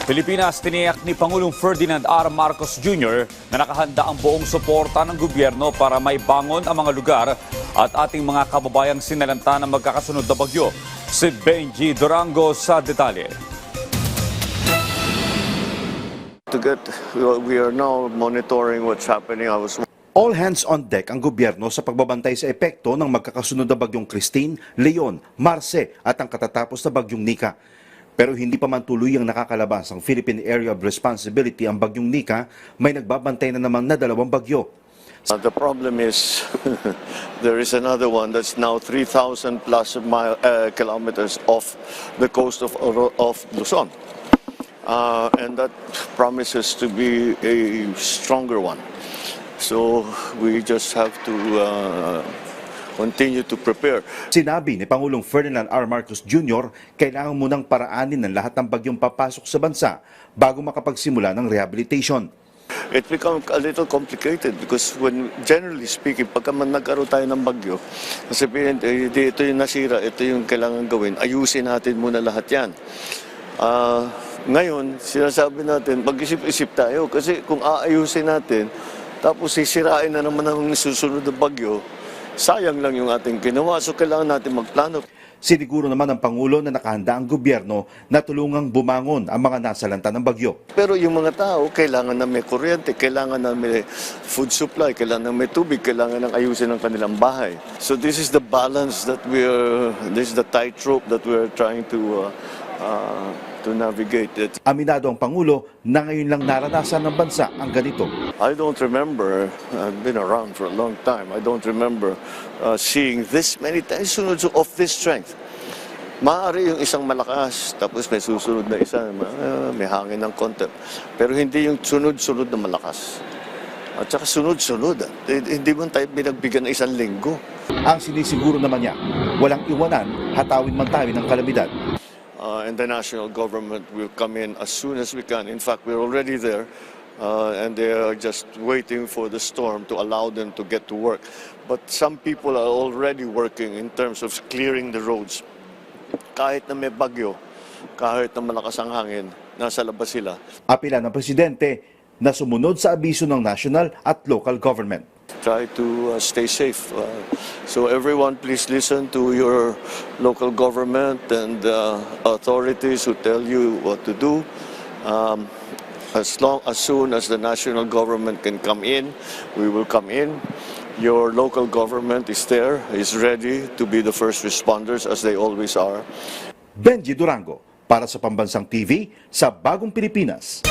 Pilipinas, tiniyak ni Pangulong Ferdinand R. Marcos Jr. na nakahanda ang buong suporta ng gobyerno para maibangon ang mga lugar at ating mga kababayang sinalanta ng magkakasunod na bagyo. Si Benji Durango sa detalye. We are now monitoring what's happening. All hands on deck ang gobyerno sa pagbabantay sa epekto ng magkakasunod na bagyong Christine, Leon, Marce at ang katatapos na bagyong Nika. Pero hindi pa man tuloy ang nakakalabas ang Philippine Area of Responsibility ang bagyong Nika, may nagbabantay na naman na dalawang bagyo. The problem is there is another one that's now 3,000 plus kilometers off the coast of Luzon. And that promises to be a stronger one. So we just have to continue to prepare. Sinabi ni Pangulong Ferdinand R. Marcos Jr., kailangan munang paraanin ng lahat ng bagyong papasok sa bansa bago makapagsimula ng rehabilitation. It becomes a little complicated because when, generally speaking, pagka man nagkaroon tayo ng bagyo, sabihin, ito yung nasira, ito yung kailangan gawin, ayusin natin muna lahat yan. Ngayon, sinasabi natin, mag-isip-isip tayo kasi kung aayusin natin, tapos sisirain na naman ang susunod na bagyo, sayang lang yung ating ginawa. So kailangan natin magplano. Siniguro naman ng Pangulo na nakahanda ang gobyerno na tulungang bumangon ang mga nasalanta ng bagyo. Pero yung mga tao, kailangan na may kuryente, kailangan na may food supply, kailangan na may tubig, kailangan ng ayusin ang kanilang bahay. So this is the balance that this is the tightrope that we are trying to navigate it. Aminado ang Pangulo na ngayon lang naranasan ng bansa ang ganito. I don't remember, I've been around for a long time, I don't remember seeing this many times of this strength. Maaari yung isang malakas, tapos may susunod na isa, may hangin ng konti. Pero hindi yung sunod-sunod na malakas. At saka sunod-sunod. Hindi man tayo binagbigyan ng isang linggo. Ang sinisiguro naman niya, walang iwanan, hatawin man tayo ng kalamidad. And the national government will come in as soon as we can. In fact, we're already there, and they are just waiting for the storm to allow them to get to work. But some people are already working in terms of clearing the roads. Kahit na may bagyo, kahit na malakas ang hangin, nasa labas sila. Apila ng Presidente na sumunod sa abiso ng national at local government. Try to stay safe. So everyone, please listen to your local government and authorities who tell you what to do. As soon as the national government can come in, we will come in. Your local government is there, is ready to be the first responders as they always are. Benji Durango para sa Pambansang TV sa Bagong Pilipinas.